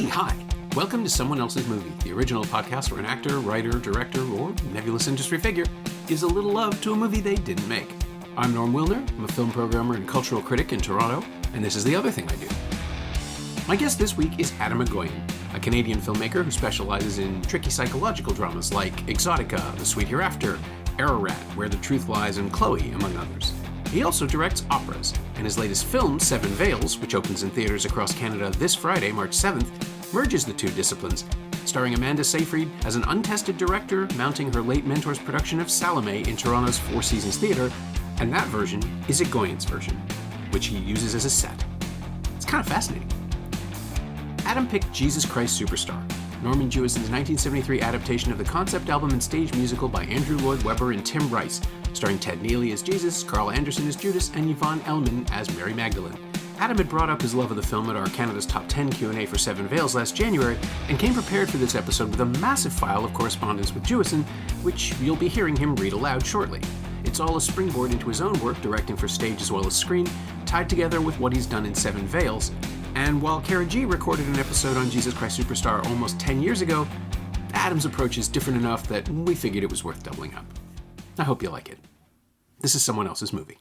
Hey, hi! Welcome to Someone Else's Movie, the original podcast where an actor, writer, director, or nebulous industry figure gives a little love to a movie they didn't make. I'm Norm Wilner, I'm a film programmer and cultural critic in Toronto, and this is the other thing I do. My guest this week is Atom Egoyan, a Canadian filmmaker who specializes in tricky psychological dramas like Exotica, The Sweet Hereafter, Ararat, Where the Truth Lies, and Chloe, among others. He also directs operas, and his latest film, Seven Veils, which opens in theaters across Canada this Friday, March 7th, merges the two disciplines, starring Amanda Seyfried as an untested director mounting her late mentor's production of Salome in Toronto's Four Seasons Theatre, and that version is Egoyan's version, which he uses as a set. It's kind of fascinating. Atom picked Jesus Christ Superstar, Norman Jewison's 1973 adaptation of the concept album and stage musical by Andrew Lloyd Webber and Tim Rice, starring Ted Neely as Jesus, Carl Anderson as Judas, and Yvonne Elliman as Mary Magdalene. Adam had brought up his love of the film at our Canada's Top 10 Q&A for Seven Veils last January, and came prepared for this episode with a massive file of correspondence with Jewison, which you'll be hearing him read aloud shortly. It's all a springboard into his own work, directing for stage as well as screen, tied together with what he's done in Seven Veils. And while Kara G recorded an episode on Jesus Christ Superstar almost 10 years ago, Adam's approach is different enough that we figured it was worth doubling up. I hope you like it. This is Someone Else's Movie.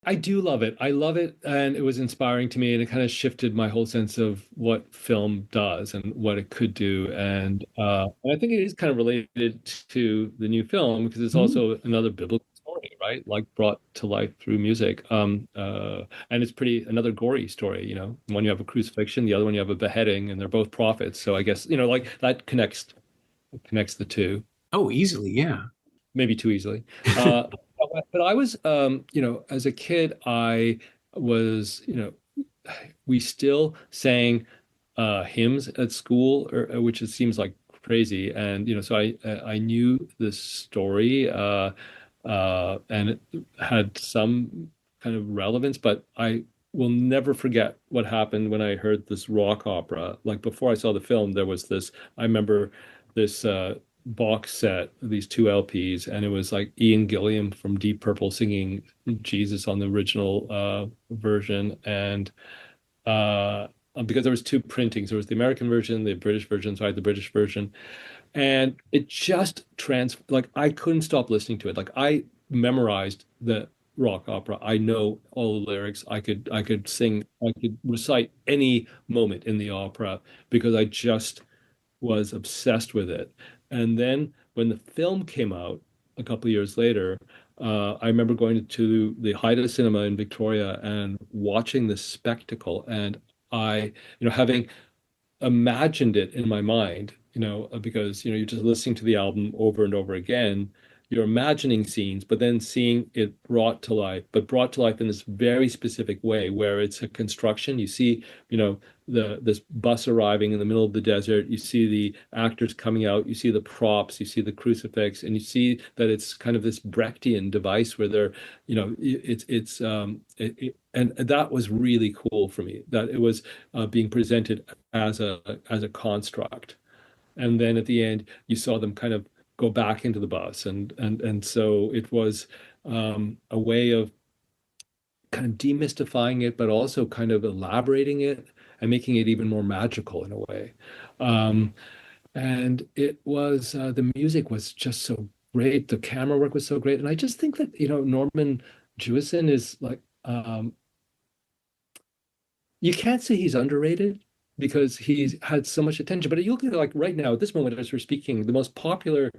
I do love it. I love it, and it was inspiring to me, and it kind of shifted my whole sense of what film does and what it could do. And I think it is kind of related to the new film because it's also another biblical story, right? Like brought to life through music. And it's another gory story, you know. One you have a crucifixion, the other one you have a beheading, and they're both prophets. So I guess, you know, like that connects the two. Oh, easily, yeah. Maybe too easily. But I was, as a kid, I was, we still sang hymns at school, which it seems like crazy. And, so I knew this story and it had some kind of relevance, but I will never forget what happened when I heard this rock opera. Like before I saw the film, I remember this box set, these two LPs, and it was like Ian Gilliam from Deep Purple singing Jesus on the original version, and because there was two printings, there was the American version, the British version, so I had the British version, and it just like I couldn't stop listening to it. Like I memorized the rock opera. I know all the lyrics. I could sing, I could recite any moment in the opera because I just was obsessed with it. And then when the film came out a couple of years later, I remember going to the Haida Cinema in Victoria and watching this spectacle. And I, having imagined it in my mind, because, you're just listening to the album over and over again, you're imagining scenes, but then seeing it brought to life in this very specific way where it's a construction. You see, this bus arriving in the middle of the desert. You see the actors coming out. You see the props. You see the crucifix, and you see that it's kind of this Brechtian device where they're, and that was really cool for me. That it was being presented as a construct, and then at the end you saw them kind of go back into the bus, and so it was a way of kind of demystifying it, but also kind of elaborating it and making it even more magical in a way. And it was the music was just so great, the camera work was so great, and I just think that Norman Jewison is like you can't say he's underrated because he's had so much attention. But you look at like right now, at this moment as we're speaking, the most popular,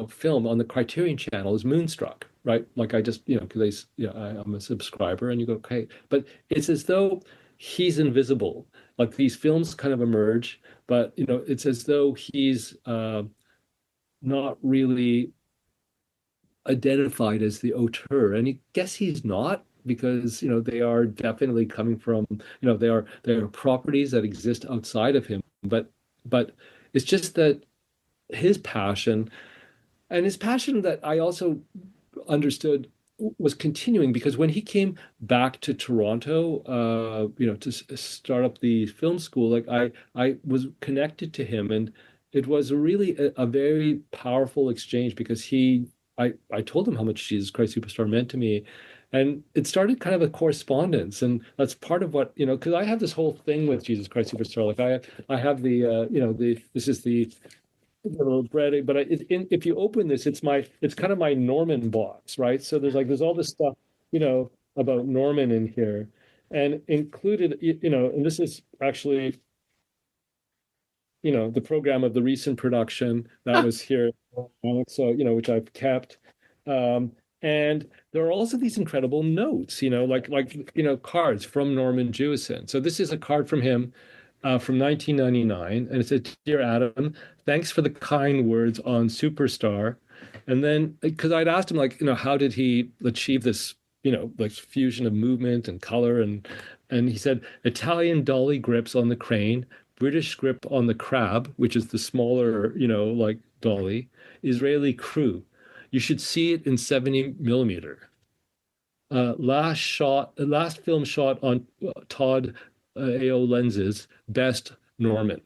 film on the Criterion Channel is Moonstruck, right? Like I just, because I'm a subscriber, and you go, okay, but it's as though he's invisible. Like these films kind of emerge, but it's as though he's not really identified as the auteur, and I guess he's not, because they are definitely coming from they are properties that exist outside of him, but it's just that his passion that I also understood was continuing, because when he came back to Toronto to start up the film school, like I was connected to him, and it was really a very powerful exchange because I told him how much Jesus Christ Superstar meant to me. and it started kind of a correspondence, and that's part of what, because I have this whole thing with Jesus Christ Superstar. Like I have the the this is the little bread, but if you open this, it's kind of my Norman box, right? So there's all this stuff, about Norman in here, and included, and this is actually, the program of the recent production that was here, so, which I've kept. Um, and there are also these incredible notes, cards from Norman Jewison. So this is a card from him from 1999, and it said, "Dear Adam, thanks for the kind words on Superstar." And then, because I'd asked him, like, how did he achieve this, like fusion of movement and color, and he said, "Italian dolly grips on the crane, British grip on the crab, which is the smaller, like dolly, Israeli crew. You should see it in 70 millimeter. Last film shot on Todd AO lenses, best Norman."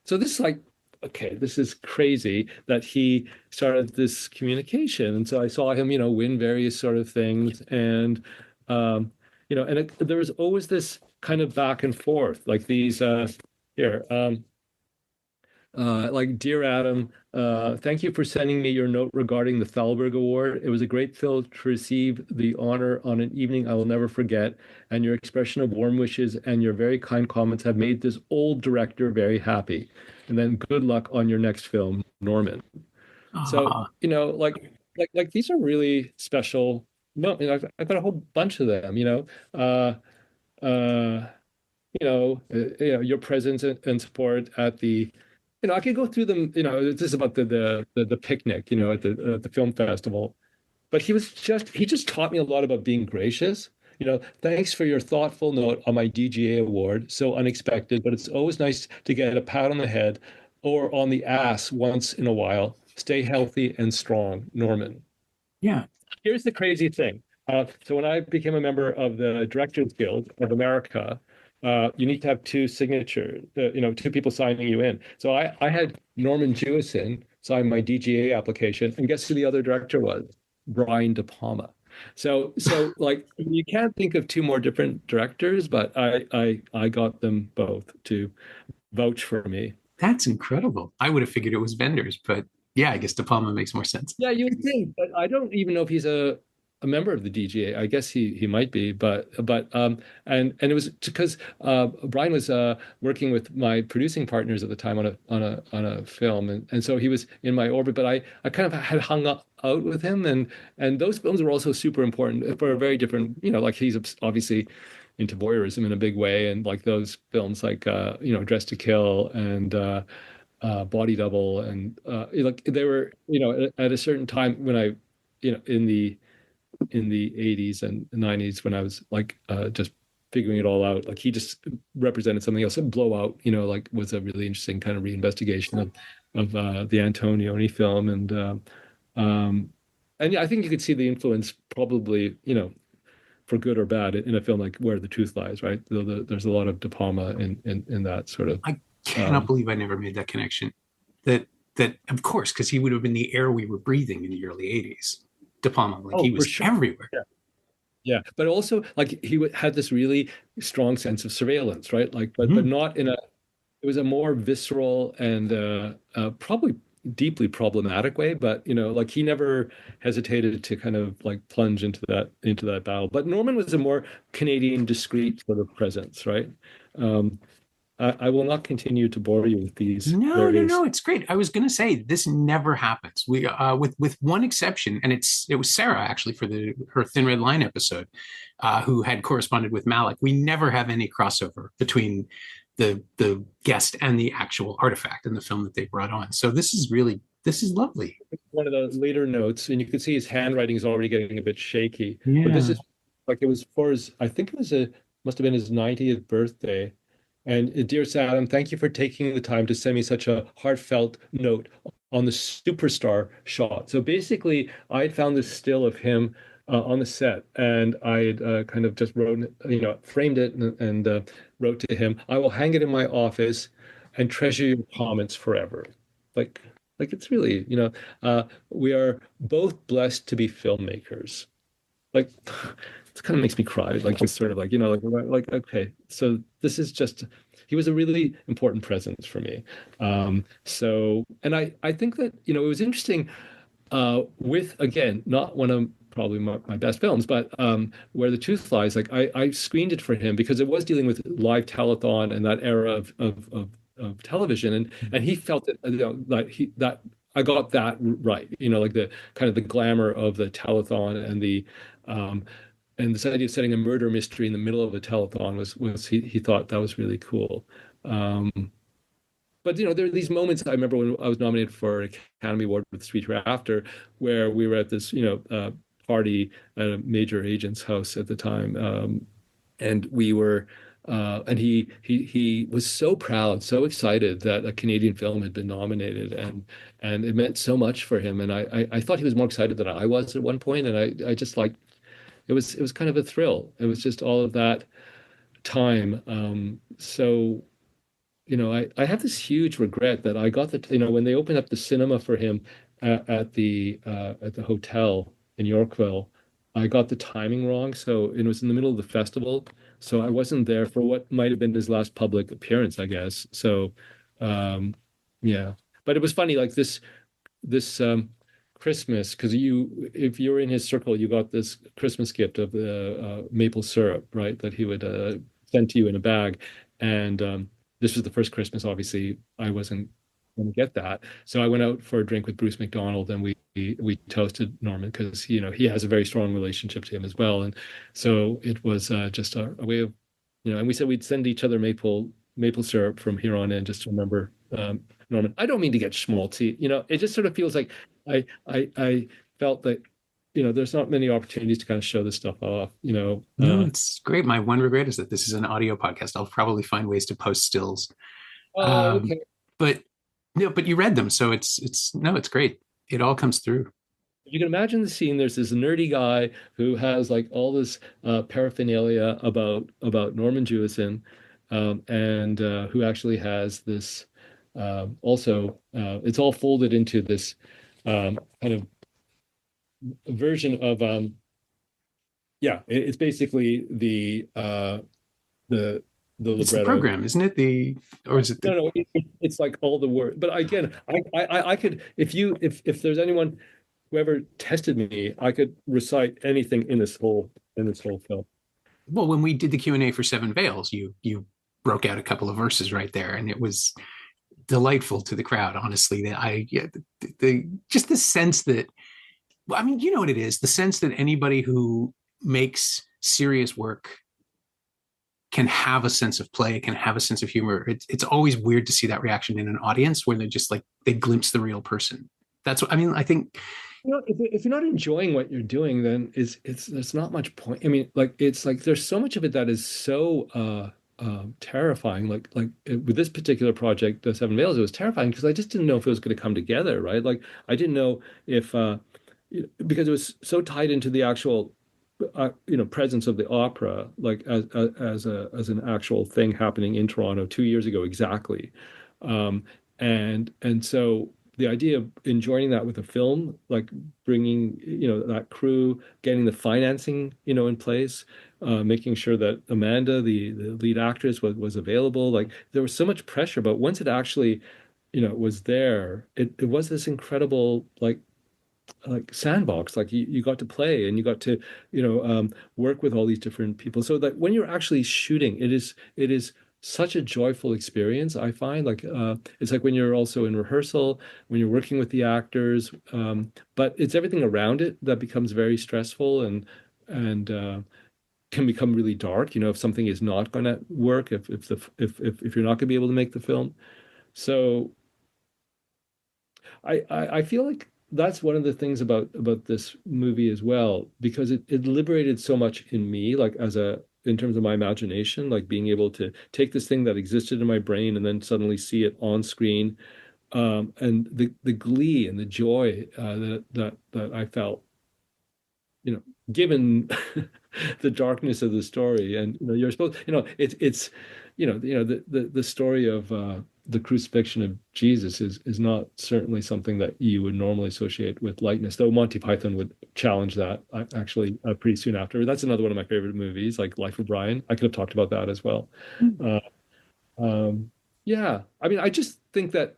So this is like, okay, this is crazy that he started this communication. And so I saw him, win various sort of things. And, there was always this kind of back and forth, like these, here, like, "Dear Adam, thank you for sending me your note regarding the Thalberg Award. It was a great thrill to receive the honor on an evening I will never forget, and your expression of warm wishes and your very kind comments have made this old director very happy. And then good luck on your next film, Norman." So, Ah, like these are really special. No, I've got a whole bunch of them. Uh, uh, your presence and support at the, I could go through them. This is about the picnic, at the film festival. But he just taught me a lot about being gracious. "Thanks for your thoughtful note on my DGA award. So unexpected, but it's always nice to get a pat on the head or on the ass once in a while. Stay healthy and strong, Norman." yeah. Here's the crazy thing. So when I became a member of the Directors Guild of America, you need to have two signatures, two people signing you in. So I had Norman Jewison sign my DGA application, and guess who the other director was? Brian De Palma. So like, you can't think of two more different directors, but I got them both to vouch for me. That's incredible. I would have figured it was vendors, but yeah, I guess De Palma makes more sense. Yeah, you would think, but I don't even know if he's a member of the DGA. I guess he might be, but and it was because Brian was working with my producing partners at the time on a film, and so he was in my orbit. But I kind of had hung up out with him, and those films were also super important for a very different, like, he's obviously into voyeurism in a big way, and like those films like Dress to Kill and Body Double, and like they were, at a certain time when I, in the 80s and 90s, when I was like just figuring it all out. Like, he just represented something else. And Blowout, like, was a really interesting kind of reinvestigation of the Antonioni film, um, and yeah, I think you could see the influence probably, for good or bad, in a film like Where the Truth Lies, right? There's a lot of De Palma in that sort of. I cannot Um, believe I never made that connection. That that of course, because he would have been the air we were breathing in the early '80s. De Palma, like he oh, for was sure. everywhere. Yeah, but also, like, had this really strong sense of surveillance, right? Like, but Mhm. not in a. It was a more visceral and probably deeply problematic way. But like, he never hesitated to kind of like plunge into that battle. But Norman was a more Canadian, discreet sort of presence, right? Um, I will not continue to bore you with these No, no, various. no. It's great. I was going to say this never happens. We, with one exception, and it was Sarah actually for the her Thin Red Line episode, who had corresponded with Malik. We never have any crossover between the guest and the actual artifact in the film that they brought on. So this is lovely. One of the later notes, and you can see his handwriting is already getting a bit shaky. But this Yeah. is like, it was for his, I think it was must have been his 90th birthday. And "Dear Adam, thank you for taking the time to send me such a heartfelt note on the superstar shot." So basically, I had found this still of him on the set, and I had kind of just wrote, framed it, and wrote to him, "I will hang it in my office and treasure your comments forever." Like, it's really, we are both blessed to be filmmakers. like it kind of makes me cry. Like just sort of like, like okay, so this is just he was a really important presence for me. So and I think that, it was interesting with again, not one of probably my best films, but Where the Tooth Lies, like I screened it for him because it was dealing with live telethon and that era of television, and he felt that, like he that I got that right, like the kind of the glamour of the telethon um, and this idea of setting a murder mystery in the middle of a telethon was he thought that was really cool. Um, but there are these moments. I remember when I was nominated for an Academy Award with Sweet Hereafter, where we were at this party at a major agent's house at the time, and we were. And he was so proud, so excited that a Canadian film had been nominated, and it meant so much for him. And I thought he was more excited than I was at one point, and I just like it was kind of a thrill. It was just all of that time. So I have this huge regret that I got when they opened up the cinema for him at the hotel in Yorkville, I got the timing wrong. So it was in the middle of the festival. So I wasn't there for what might have been his last public appearance, I guess. So, um, yeah, but it was funny, like this Christmas, because if you were in his circle, you got this Christmas gift of the maple syrup, right? That he would send to you in a bag. And this was the first Christmas, obviously, I wasn't going to get that. So I went out for a drink with Bruce McDonald, and we toasted Norman because he has a very strong relationship to him as well. And so it was just a way of, and we said we'd send each other maple syrup from here on in just to remember Norman. I don't mean to get schmaltzy. It just sort of feels like I felt that there's not many opportunities to kind of show this stuff off. No, it's great. My one regret is that this is an audio podcast. I'll probably find ways to post stills. Oh, Um, okay. but no, but you read them, so it's no, it's great. It all comes through. You can imagine the scene. There's this nerdy guy who has like all this paraphernalia about Norman Jewison, and who actually has this also. It's all folded into this kind of version of yeah. It's basically the the It's the libretto. program, isn't it? Or is it No, the no, it's like all the word. But again, I could if there's anyone who ever tested me, I could recite anything in this whole film. well, when we did the Q&A for Seven Veils, you broke out a couple of verses right there, and it was delightful to the crowd. Honestly, that just the sense that, well, I mean, you know what it is, the sense that anybody who makes serious work can have a sense of play, can have a sense of humor. It's always weird to see that reaction in an audience where they're just like they glimpse the real person. That's what I mean. I think If you're not enjoying what you're doing, then it's there's not much point. I mean, like it's like there's so much of it that is so terrifying. With this particular project, the Seven Veils, it was terrifying because I just didn't know if it was going to come together, right? Like I didn't know if because it was so tied into the actual presence of the opera, like as an actual thing happening in Toronto 2 years ago exactly. And so the idea of enjoying that with a film, like bringing that crew, getting the financing in place, making sure that Amanda, the lead actress, was available. Like there was so much pressure, but once it actually was there, it was this incredible like sandbox. Like you got to play and you got to work with all these different people, so that when you're actually shooting, it is such a joyful experience. I find like it's like when you're also in rehearsal, when you're working with the actors, but it's everything around it that becomes very stressful and can become really dark, if something is not going to work, if you're not going to be able to make the film. So I feel like that's one of the things about this movie as well, because it liberated so much in me, like in terms of my imagination, like being able to take this thing that existed in my brain and then suddenly see it on screen, and the glee and the joy that I felt, given the darkness of the story. And you're supposed, it's the story of the crucifixion of Jesus is not certainly something that you would normally associate with lightness, though Monty Python would challenge that actually pretty soon after. That's another one of my favorite movies, like Life of Brian. I could have talked about that as well. Uh, um, yeah, I mean, I just think that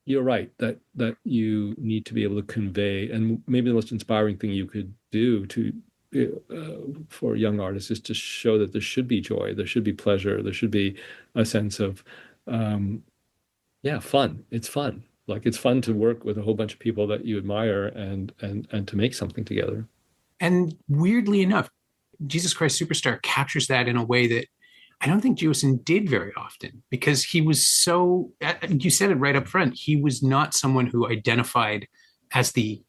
you're right that you need to be able to convey, and maybe the most inspiring thing you could do to for young artists is to show that there should be joy, there should be pleasure, there should be a sense of um, yeah, fun. It's fun. Like it's fun to work with a whole bunch of people that you admire and to make something together. And weirdly enough, Jesus Christ Superstar captures that in a way that I don't think Jewison did very often because he was so, you said it right up front, he was not someone who identified as the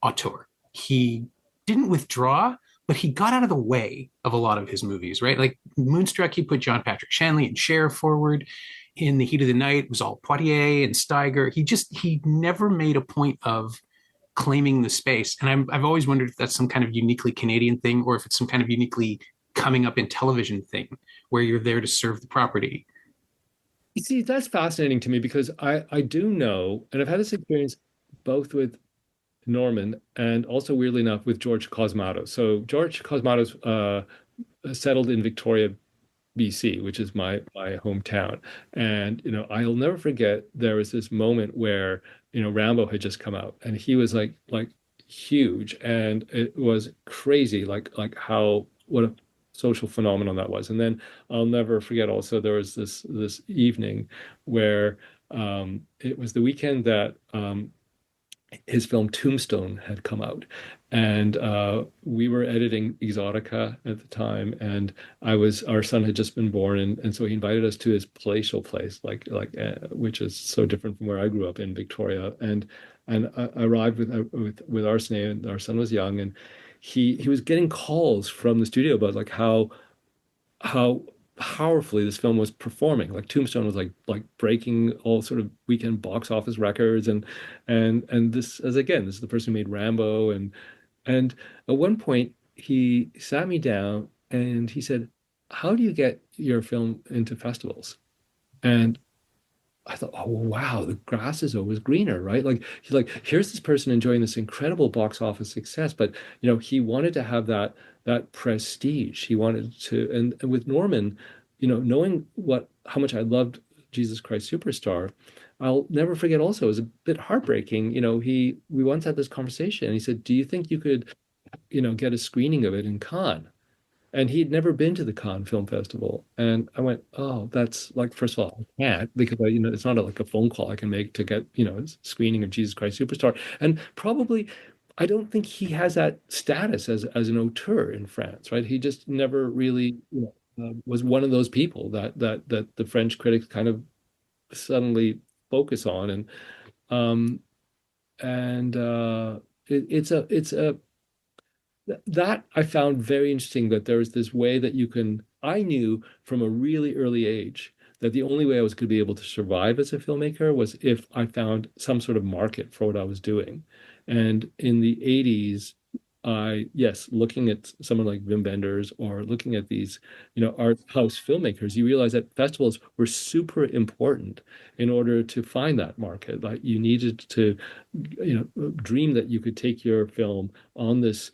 auteur. He didn't withdraw, but he got out of the way of a lot of his movies, right? Like Moonstruck, he put John Patrick Shanley and Cher forward. In The Heat of the Night, it was all Poitier and Steiger. He never made a point of claiming the space. And I've always wondered if that's some kind of uniquely Canadian thing or if it's some kind of uniquely coming up in television thing where you're there to serve the property. You see, that's fascinating to me because I do know, and I've had this experience both with Norman and also weirdly enough with George Cosmatos. So George Cosmatos settled in Victoria, BC, which is my hometown. And I'll never forget there was this moment where Rambo had just come out, and he was like huge, and it was crazy, like how what a social phenomenon that was. And then I'll never forget also there was this evening where it was the weekend that his film Tombstone had come out, and we were editing Exotica at the time, and our son had just been born, and so he invited us to his palatial place, which is so different from where I grew up in Victoria, and I arrived with Arsene, and our son was young, and he was getting calls from the studio about like how powerfully this film was performing. Like Tombstone was like breaking all sort of weekend box office records, and this as again this is the person who made Rambo, and at one point he sat me down and he said, "How do you get your film into festivals?" And I thought, oh wow, the grass is always greener, right? Like he's like, here's this person enjoying this incredible box office success, but he wanted to have that prestige. He wanted to, and with Norman, knowing how much I loved Jesus Christ Superstar, I'll never forget also, it was a bit heartbreaking. We once had this conversation and he said, do you think you could, get a screening of it in Cannes? And he'd never been to the Cannes Film Festival. And I went, oh, that's like, first of all, I can't because it's not like a phone call I can make to get, a screening of Jesus Christ Superstar. And probably, I don't think he has that status as an auteur in France, right? He just never really, was one of those people that the French critics kind of suddenly focus on. And that I found very interesting, that there was this way that I knew from a really early age that the only way I was going to be able to survive as a filmmaker was if I found some sort of market for what I was doing. And in the 80s, yes, looking at someone like Wim Wenders or looking at these, art house filmmakers, you realize that festivals were super important in order to find that market. Like you needed to, dream that you could take your film on this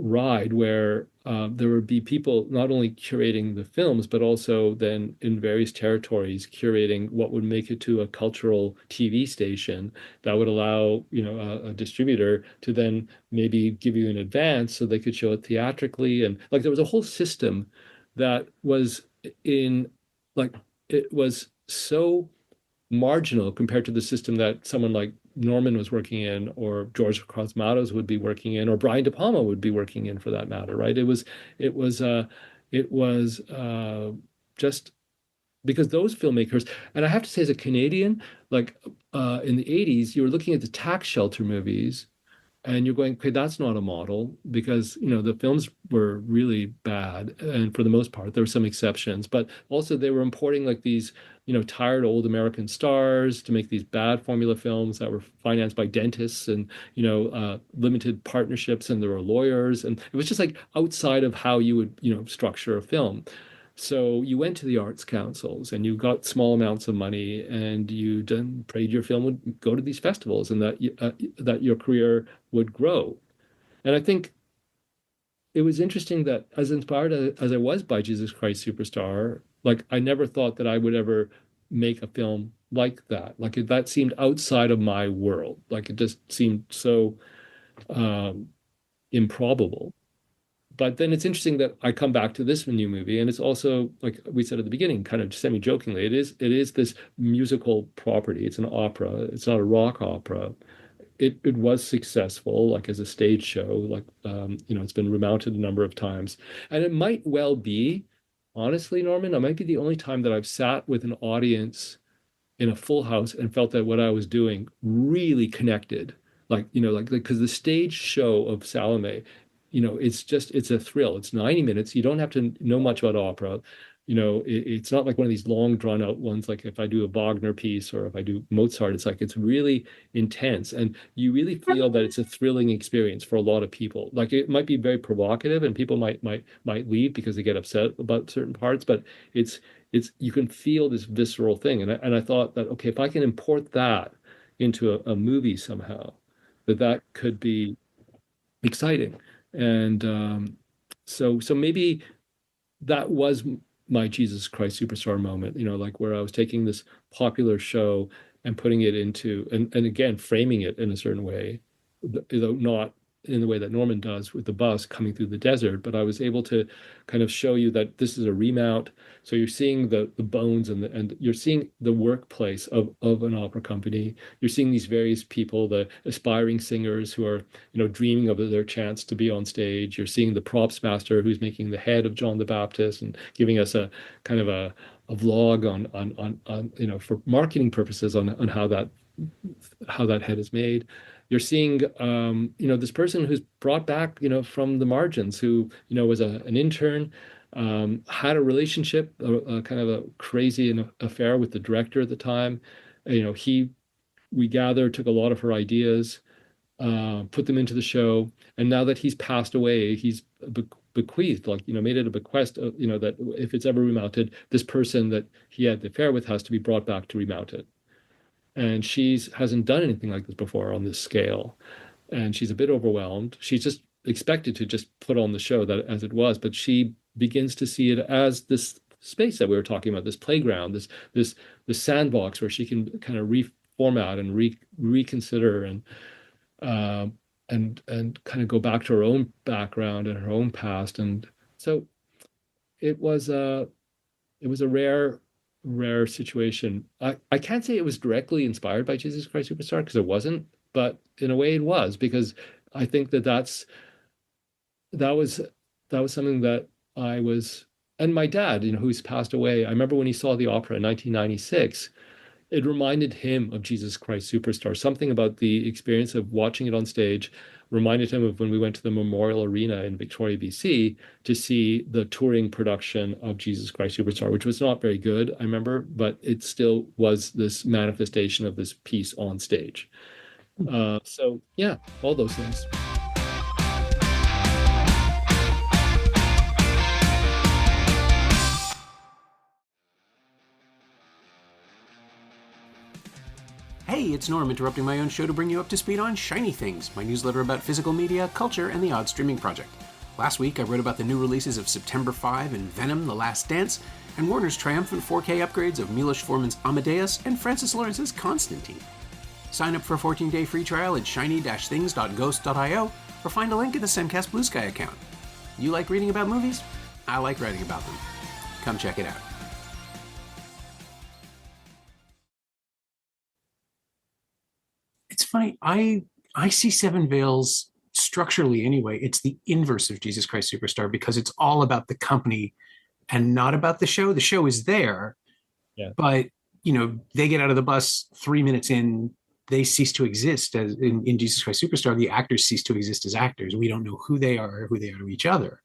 ride where there would be people not only curating the films, but also then in various territories curating what would make it to a cultural TV station that would allow, a distributor to then maybe give you an advance so they could show it theatrically. And like there was a whole system that was in like it was so marginal compared to the system that someone like Norman was working in, or George Cosmatos would be working in, or Brian De Palma would be working in, for that matter, right? It was just because those filmmakers, and I have to say, as a Canadian, like in the 80s, you were looking at the tax shelter movies and you're going, okay, that's not a model, because the films were really bad, and for the most part there were some exceptions, but also they were importing like these tired old American stars to make these bad formula films that were financed by dentists and limited partnerships, and there were lawyers, and it was just like outside of how you would structure a film. So you went to the arts councils and you got small amounts of money, and you then prayed your film would go to these festivals, and that your career would grow. And I think it was interesting that, as inspired as I was by Jesus Christ Superstar, like I never thought that I would ever make a film like that. Like that seemed outside of my world. Like it just seemed so um, improbable. But then it's interesting that I come back to this new movie, and it's also, like we said at the beginning, kind of semi-jokingly, it is this musical property. It's an opera. It's not a rock opera. It was successful, like as a stage show. Like it's been remounted a number of times, and it might well be, honestly, Norman, it might be the only time that I've sat with an audience in a full house and felt that what I was doing really connected. Like because the stage show of Salome, it's a thrill. It's 90 minutes. You don't have to know much about opera. It's not like one of these long drawn out ones, like if I do a Wagner piece or if I do Mozart. It's like it's really intense, and you really feel that it's a thrilling experience for a lot of people. Like it might be very provocative, and people might leave because they get upset about certain parts, but it's you can feel this visceral thing. And I thought that, okay, if I can import that into a movie somehow, that could be exciting. And so maybe that was my Jesus Christ Superstar moment, like where I was taking this popular show and putting it into, and again, framing it in a certain way, though not in the way that Norman does with the bus coming through the desert, but I was able to kind of show you that this is a remount. So you're seeing the bones, and you're seeing the workplace of an opera company. You're seeing these various people, the aspiring singers who are, dreaming of their chance to be on stage. You're seeing the props master who's making the head of John the Baptist and giving us a kind of a vlog on for marketing purposes on how that head is made. You're seeing this person who's brought back from the margins, who was an intern, had a relationship, a kind of a crazy affair with the director at the time. He, we gather, took a lot of her ideas, put them into the show, and now that he's passed away, he's bequeathed, made it a bequest, that if it's ever remounted, this person that he had the affair with has to be brought back to remount it. And she hasn't done anything like this before on this scale, and she's a bit overwhelmed. She's just expected to just put on the show that as it was, but she begins to see it as this space that we were talking about, this playground, this sandbox where she can kind of reformat and reconsider uh, and kind of go back to her own background and her own past. And so it was a rare situation. I can't say it was directly inspired by Jesus Christ Superstar, because it wasn't, but in a way it was, because I think that was something that I was, and my dad, who's passed away, I remember when he saw the opera in 1996, it reminded him of Jesus Christ Superstar. Something about the experience of watching it on stage reminded him of when we went to the Memorial Arena in Victoria, BC, to see the touring production of Jesus Christ Superstar, which was not very good, I remember, but it still was this manifestation of this piece on stage. So yeah, all those things. Hey, it's Norm, interrupting my own show to bring you up to speed on Shiny Things, my newsletter about physical media, culture, and the odd streaming project. Last week, I wrote about the new releases of September 5 and Venom: The Last Dance, and Warner's triumphant 4K upgrades of Milos Forman's Amadeus and Francis Lawrence's Constantine. Sign up for a 14-day free trial at shiny-things.ghost.io or find a link in the Semcast Blue Sky account. You like reading about movies? I like writing about them. Come check it out. It's funny. I see Seven Veils structurally anyway. It's the inverse of Jesus Christ Superstar, because it's all about the company and not about the show. The show is there, Yeah. but they get out of the bus 3 minutes in. They cease to exist as in Jesus Christ Superstar. The actors cease to exist as actors. We don't know who they are or who they are to each other.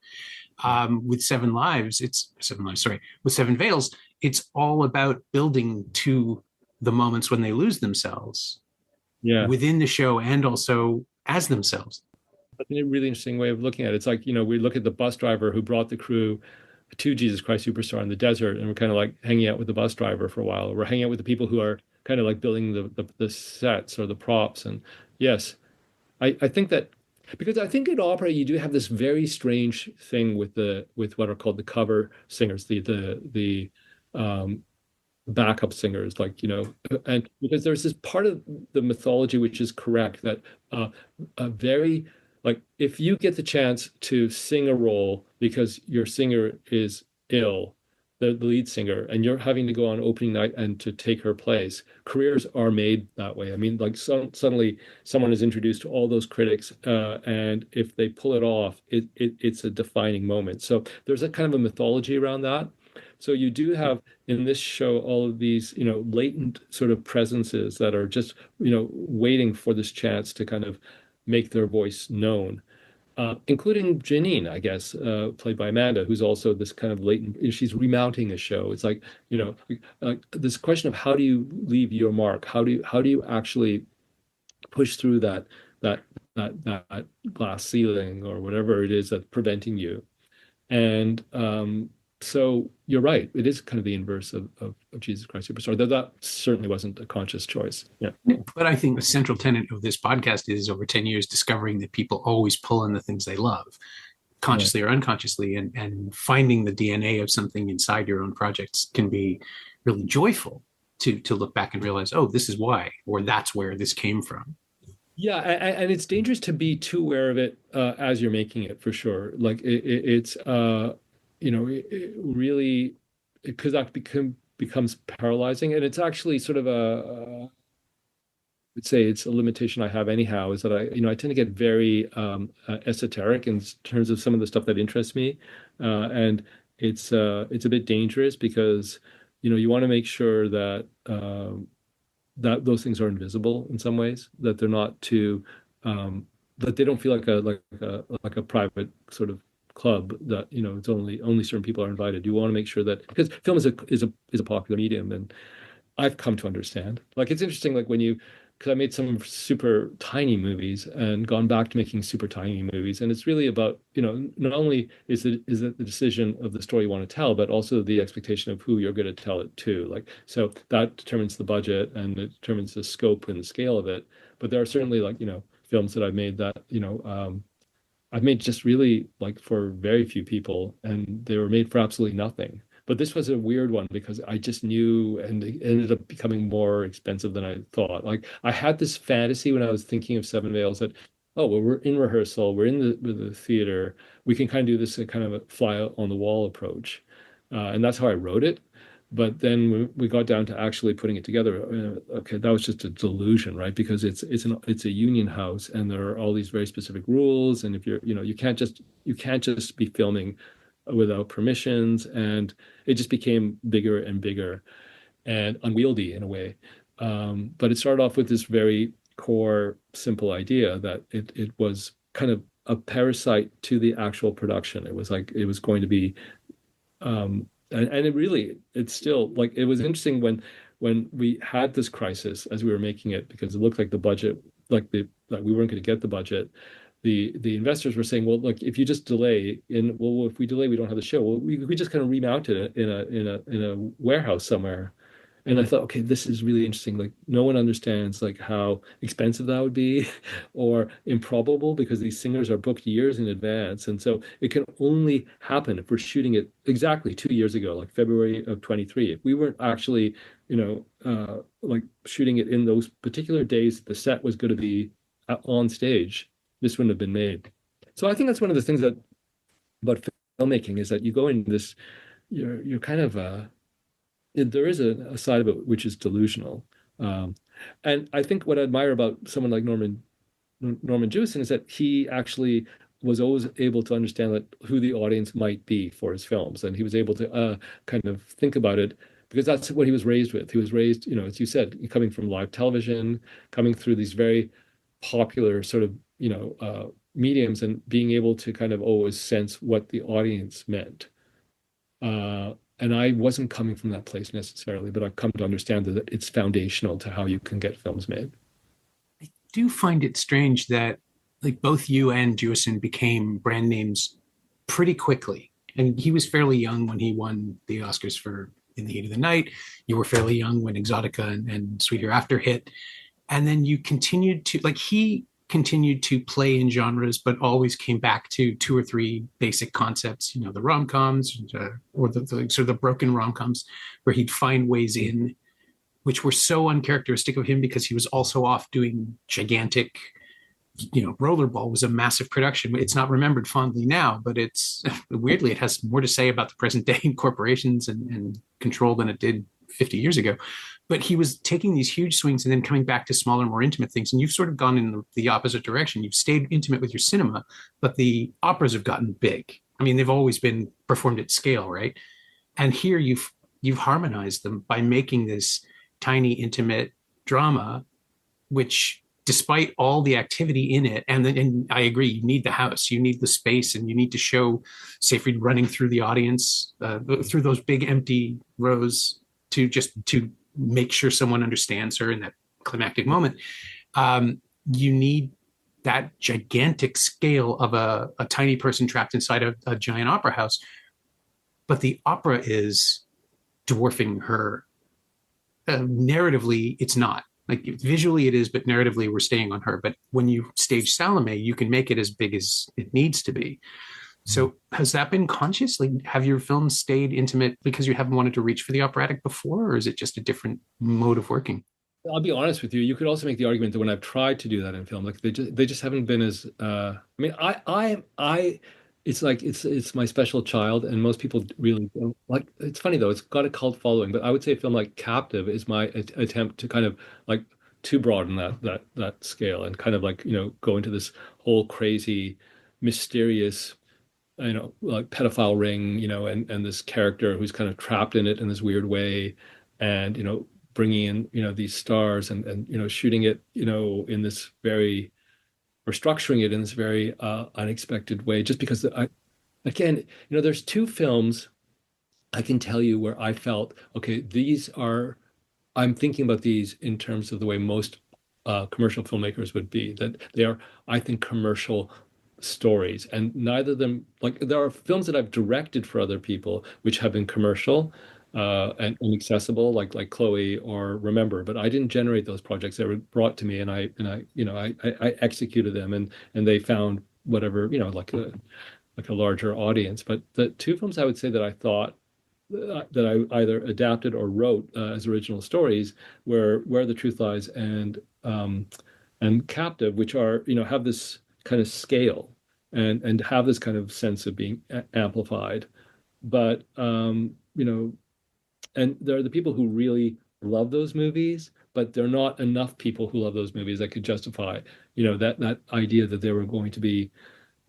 With Seven Lives, with Seven Veils, it's all about building to the moments when they lose themselves. Yeah. Within the show and also as themselves. That's a really interesting way of looking at it. It's like, we look at the bus driver who brought the crew to Jesus Christ Superstar in the desert, and we're kind of like hanging out with the bus driver for a while, or we're hanging out with the people who are kind of like building the sets or the props. And yes, I think that because I think in opera you do have this very strange thing with the with what are called the cover singers, the backup singers, like, and because there's this part of the mythology which is correct that a very like if you get the chance to sing a role because your singer is ill, the lead singer, and you're having to go on opening night and to take her place, careers are made that way. I mean, like suddenly someone is introduced to all those critics, and if they pull it off, it's a defining moment. So there's a kind of a mythology around that. So you do have in this show all of these, latent sort of presences that are just, waiting for this chance to kind of make their voice known, including Janine, I guess, played by Amanda, who's also this kind of latent. She's remounting a show. It's like, this question of how do you leave your mark? How do you actually push through that glass ceiling or whatever it is that's preventing you? And so you're right. It is kind of the inverse of Jesus Christ Superstar, though that certainly wasn't a conscious choice. Yeah. But I think the central tenet of this podcast is over 10 years discovering that people always pull in the things they love, consciously or unconsciously, and finding the DNA of something inside your own projects can be really joyful to look back and realize, oh, this is why, or that's where this came from. Yeah, and it's dangerous to be too aware of it as you're making it, for sure. Like it's it really, because that becomes paralyzing, and it's actually sort of a would say it's a limitation I have anyhow, is that I tend to get very esoteric in terms of some of the stuff that interests me, and it's a bit dangerous because you want to make sure that that those things are invisible in some ways, that they're not too that they don't feel like a private sort of club that it's only certain people are invited. You want to make sure that, because film is a popular medium, and I've come to understand. Like it's interesting, like when you, because I made some super tiny movies and gone back to making super tiny movies, and it's really about not only is it the decision of the story you want to tell, but also the expectation of who you're going to tell it to. Like so that determines the budget and it determines the scope and the scale of it. But there are certainly like films that I've made that I've made just really like for very few people, and they were made for absolutely nothing. But this was a weird one because I just knew, and it ended up becoming more expensive than I thought. Like I had this fantasy when I was thinking of Seven Veils that, oh, well, we're in rehearsal, we're in the theater, we can kind of do this kind of a fly on the wall approach, and that's how I wrote it. But then we got down to actually putting it together. Okay, that was just a delusion, right? Because it's a union house, and there are all these very specific rules. And if you can't just be filming without permissions, and it just became bigger and bigger and unwieldy in a way. But it started off with this very core, simple idea that it was kind of a parasite to the actual production. It was like it was going to be. And it's still like it was interesting when we had this crisis as we were making it, because it looked like the budget, like we weren't going to get the budget. The investors were saying, well, look, if you just delay, if we delay, we don't have the show. Well, we just kind of remount it in a warehouse somewhere. And I thought, okay, this is really interesting. Like no one understands like how expensive that would be or improbable, because these singers are booked years in advance. And so it can only happen if we're shooting it exactly 2 years ago, like February of 23. If we weren't actually, like shooting it in those particular days, the set was going to be on stage, this wouldn't have been made. So I think that's one of the things that about filmmaking is that you go in this, you're kind of there is a side of it which is delusional. And I think what I admire about someone like Norman Jewison is that he actually was always able to understand that who the audience might be for his films, and he was able to kind of think about it because that's what he was raised with. He was raised, as you said, coming from live television, coming through these very popular sort of mediums, and being able to kind of always sense what the audience meant. And I wasn't coming from that place necessarily, but I've come to understand that it's foundational to how you can get films made. I do find it strange that like both you and Jewison became brand names pretty quickly. And he was fairly young when he won the Oscars for In the Heat of the Night. You were fairly young when Exotica and Sweet Hereafter hit. And then you continued to, like, he continued to play in genres, but always came back to two or three basic concepts, the rom-coms, or the sort of the broken rom-coms, where he'd find ways in, which were so uncharacteristic of him because he was also off doing gigantic, Rollerball was a massive production. It's not remembered fondly now, but it's weirdly, it has more to say about the present day corporations and control than it did 50 years ago. But he was taking these huge swings and then coming back to smaller, more intimate things. And you've sort of gone in the opposite direction. You've stayed intimate with your cinema, but the operas have gotten big. I mean, they've always been performed at scale, right? And here you've harmonized them by making this tiny, intimate drama, which, despite all the activity in it, and I agree, you need the house, you need the space, and you need to show Seyfried running through the audience, through those big empty rows, to make sure someone understands her in that climactic moment. You need that gigantic scale of a tiny person trapped inside a giant opera house, but the opera is dwarfing her. Narratively, it's not. Like, visually it is, but narratively we're staying on her. But when you stage Salome, you can make it as big as it needs to be. So has that been conscious? Like, have your films stayed intimate because you haven't wanted to reach for the operatic before, or is it just a different mode of working? I'll be honest with you. You could also make the argument that when I've tried to do that in film, like they just haven't been as. I mean, it's like it's my special child, and most people really don't like. It's funny though; it's got a cult following. But I would say a film like Captive is my attempt to kind of like to broaden that scale and kind of like go into this whole crazy, mysterious like pedophile ring, and this character who's kind of trapped in it in this weird way, and bringing in these stars and shooting it in this very or structuring it in this very unexpected way. Just because again, there's two films I can tell you where I felt okay. I'm thinking about these in terms of the way most commercial filmmakers would be. That they are, I think, commercial stories, and neither of them, like, there are films that I've directed for other people which have been commercial and inaccessible, like Chloe or Remember, but I didn't generate those projects. They were brought to me, and I executed them, and they found whatever, like a larger audience. But the two films I would say that I thought that I either adapted or wrote as original stories were Where the Truth Lies and Captive, which are have this kind of scale and have this kind of sense of being amplified. But and there are the people who really love those movies, but there are not enough people who love those movies that could justify that idea that they were going to be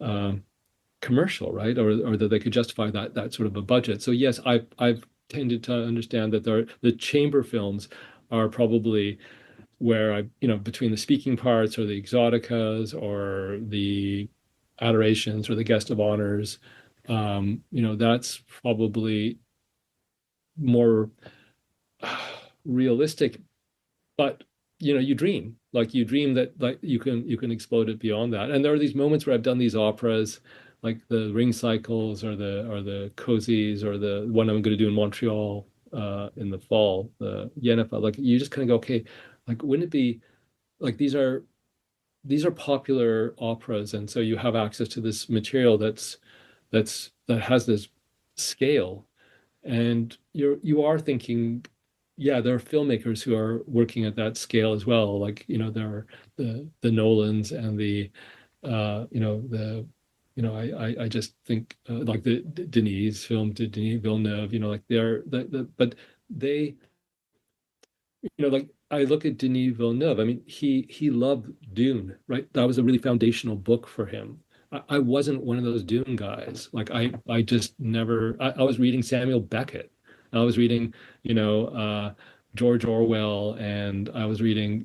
um, commercial, right? Or that they could justify that sort of a budget. So yes, I've tended to understand that the chamber films are probably where between the speaking parts or the exoticas or the adorations or the guest of honors, that's probably more realistic. But you dream that like you can explode it beyond that. And there are these moments where I've done these operas, like the Ring Cycles or the Cozies or the one I'm going to do in Montreal in the fall, the Yennefer. Like, you just kind of go, okay, like, wouldn't it be like these are popular operas, and so you have access to this material that has this scale, and you are thinking, yeah, there are filmmakers who are working at that scale as well. Like, there are the Nolans and the the I just think like the Denis film, to Denis Villeneuve, like they're but they like, I look at Denis Villeneuve. I mean, he loved Dune, right? That was a really foundational book for him. I wasn't one of those Dune guys. Like, I just never. I was reading Samuel Beckett. I was reading, George Orwell, and I was reading,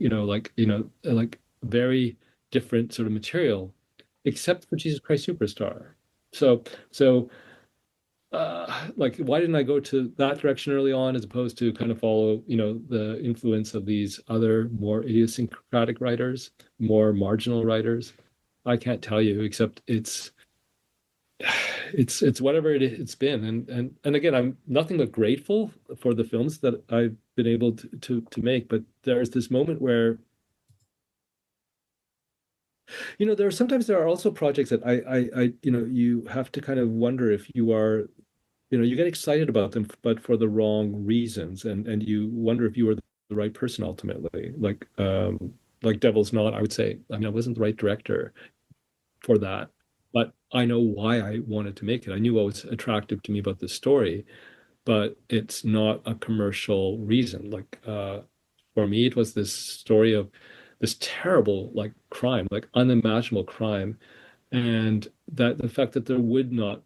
like very different sort of material, except for Jesus Christ Superstar. So like, why didn't I go to that direction early on as opposed to kind of follow, the influence of these other more idiosyncratic writers, more marginal writers? I can't tell you, except it's whatever it's been, and again, I'm nothing but grateful for the films that I've been able to make. But there's this moment where, there are also projects that you have to kind of wonder if you are, you get excited about them, but for the wrong reasons, and you wonder if you were the right person ultimately. Like Devil's Knot, I would say. I mean, I wasn't the right director for that, but I know why I wanted to make it. I knew what was attractive to me about the story, but it's not a commercial reason. For me, it was this story of this terrible like crime, like unimaginable crime, and that the fact that there wouldn't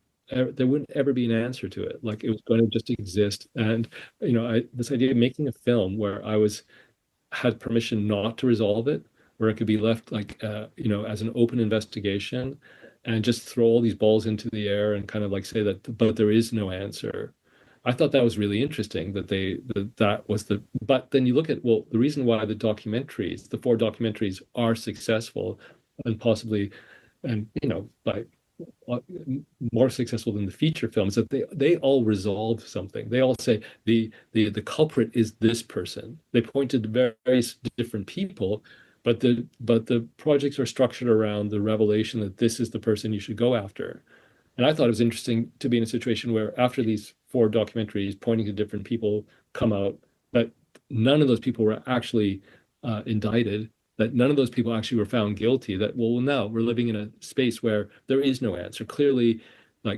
ever be an answer to it. Like it was going to just exist. And this idea of making a film where I was had permission not to resolve it, where it could be left as an open investigation, and just throw all these balls into the air and kind of like say that, but there is no answer. I thought that was really interesting that was but then you look at, well, the reason why the four documentaries are successful and possibly, and by uh, more successful than the feature films, that they all resolve something. They all say the culprit is this person. They point to various different people, but the projects are structured around the revelation that this is the person you should go after. And I thought it was interesting to be in a situation where after these four documentaries pointing to different people come out, that none of those people were actually indicted, that none of those people actually were found guilty, that, well, now we're living in a space where there is no answer. Clearly,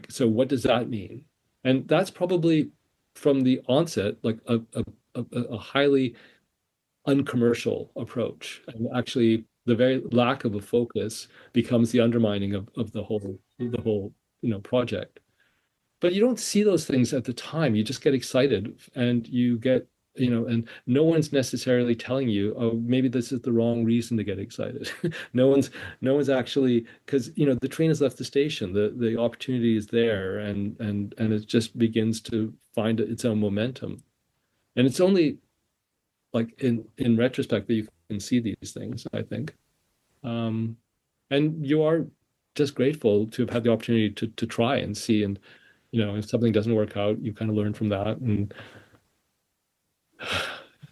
so what does that mean? And that's probably from the onset, like a highly uncommercial approach. And actually, the very lack of a focus becomes the undermining of the whole project. But you don't see those things at the time. You just get excited, and and no one's necessarily telling you, oh, maybe this is the wrong reason to get excited. No one's actually, because the train has left the station, the opportunity is there, and it just begins to find its own momentum. And it's only like in retrospect that you can see these things, I think. Um, and you are just grateful to have had the opportunity to try and see, and if something doesn't work out, you kind of learn from that. And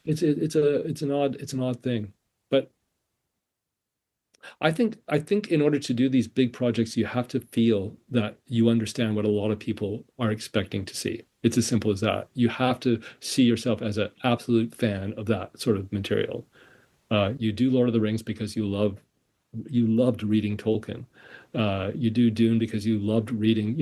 it's an odd thing. But I think in order to do these big projects, you have to feel that you understand what a lot of people are expecting to see. It's as simple as that. You have to see yourself as an absolute fan of that sort of material. You do Lord of the Rings because you loved reading Tolkien. You do Dune because you loved reading,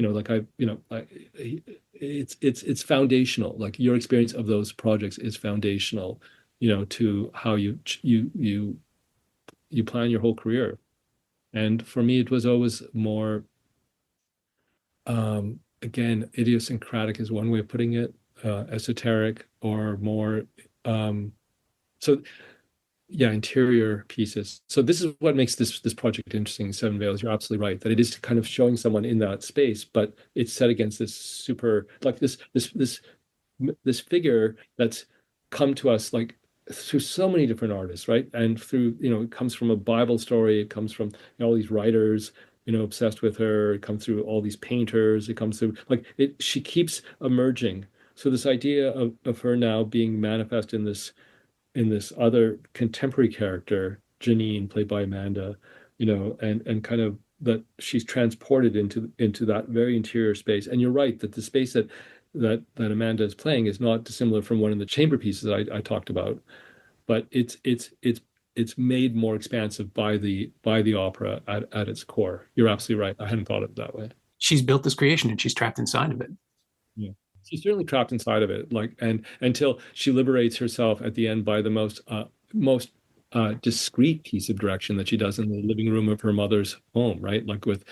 it's foundational. Like your experience of those projects is foundational, to how you plan your whole career. And for me, it was always more, again, idiosyncratic is one way of putting it, esoteric or more. So yeah, interior pieces. So this is what makes this project interesting, Seven Veils. You're absolutely right that it is kind of showing someone in that space, but it's set against this super, like this figure that's come to us like through so many different artists, right? And through, it comes from a Bible story, it comes from all these writers, obsessed with her, it comes through all these painters, it comes through like it, she keeps emerging. So this idea of her now being manifest in this other contemporary character, Janine, played by Amanda, and kind of that she's transported into that very interior space. And you're right that the space that Amanda is playing is not dissimilar from one of the chamber pieces I talked about, but it's made more expansive by the opera at its core. You're absolutely right. I hadn't thought of it that way. She's built this creation and she's trapped inside of it. Yeah. She's certainly trapped inside of it, like, and until she liberates herself at the end by the most discreet piece of direction that she does in the living room of her mother's home, right? Like with,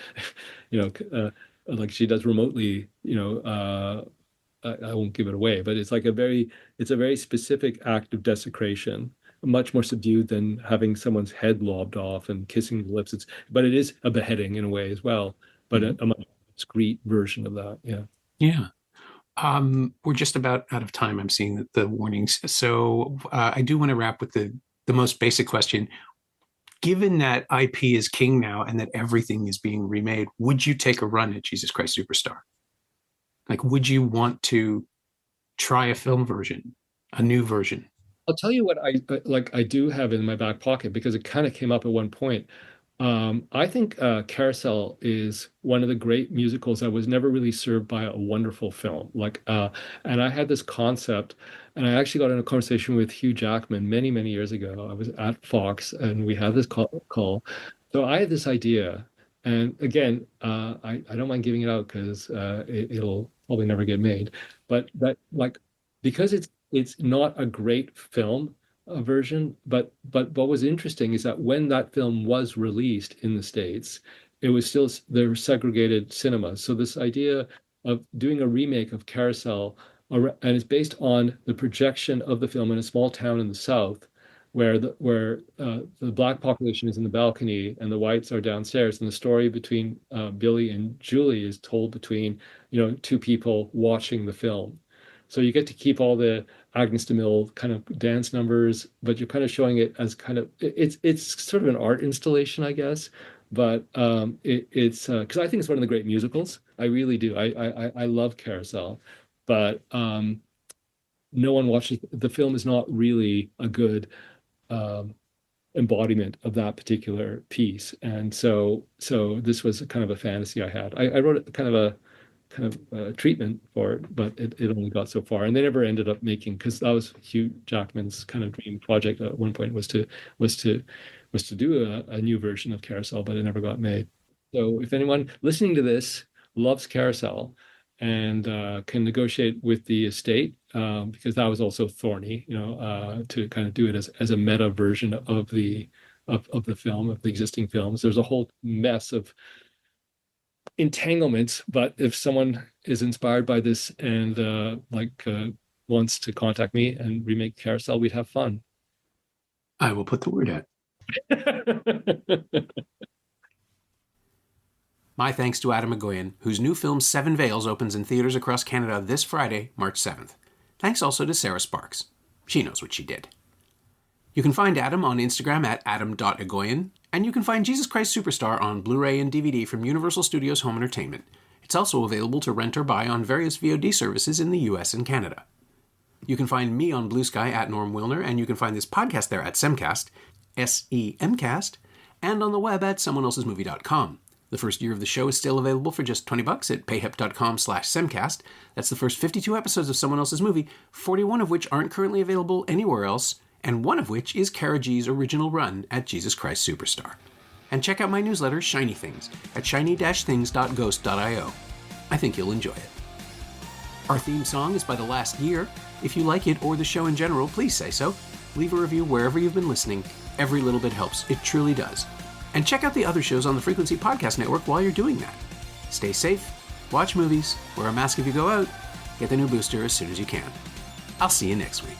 you know, like she does remotely, I won't give it away, but it's a very specific act of desecration, much more subdued than having someone's head lobbed off and kissing the lips. But it is a beheading in a way as well, but Mhm. a much discreet version of that. Yeah. Yeah. We're just about out of time. I'm seeing the warnings. So I do want to wrap with the most basic question. given that IP is king now and that everything is being remade, would you take a run at Jesus Christ Superstar? Like, would you want to try a film version, a new version? I'll tell you what I do have in my back pocket because it kind of came up at one point. I think Carousel is one of the great musicals that was never really served by a wonderful film. And I had this concept, and I actually got in a conversation with Hugh Jackman many, many years ago. I was at Fox, and we had this call. So I had this idea, and again, I don't mind giving it out because it'll probably never get made. But because it's not a great film version, but what was interesting is that when that film was released in the States, it was still there were segregated cinemas. So this idea of doing a remake of Carousel, and it's based on the projection of the film in a small town in the South, where the black population is in the balcony and the whites are downstairs, and the story between Billy and Julie is told between two people watching the film. So you get to keep all the Agnes de Mille kind of dance numbers, but you're kind of showing it as kind of it's sort of an art installation, I guess. But it's because I think it's one of the great musicals. I really do. I love Carousel, but no one watches the film is not really a good embodiment of that particular piece. And so this was kind of a fantasy I had. I wrote it kind of treatment for it, but it only got so far, and they never ended up making, because that was Hugh Jackman's kind of dream project at one point was to do a new version of Carousel, but it never got made. So if anyone listening to this loves Carousel and can negotiate with the estate, because that was also thorny, to kind of do it as a meta version of the film, of the existing films. There's a whole mess of entanglements, but if someone is inspired by this and wants to contact me and remake Carousel, we'd have fun. I will put the word out. My thanks to Atom Egoyan, whose new film Seven Veils opens in theaters across Canada this Friday, March 7th. Thanks also to Sarah Sparks. She knows what she did. You can find Atom on Instagram at adam.egoyan, and you can find Jesus Christ Superstar on Blu-ray and DVD from Universal Studios Home Entertainment. It's also available to rent or buy on various VOD services in the US and Canada. You can find me on Blue Sky at Norm Wilner, and you can find this podcast there at Semcast, S-E-M-Cast, and on the web at someoneelsesmovie.com. The first year of the show is still available for just $20 at payhip.com/Semcast. That's the first 52 episodes of Someone Else's Movie, 41 of which aren't currently available anywhere else, and one of which is Kara G's original run at Jesus Christ Superstar. And check out my newsletter, Shiny Things, at shiny-things.ghost.io. I think you'll enjoy it. Our theme song is by The Last Year. If you like it or the show in general, please say so. Leave a review wherever you've been listening. Every little bit helps. It truly does. And check out the other shows on the Frequency Podcast Network while you're doing that. Stay safe, watch movies, wear a mask if you go out, get the new booster as soon as you can. I'll see you next week.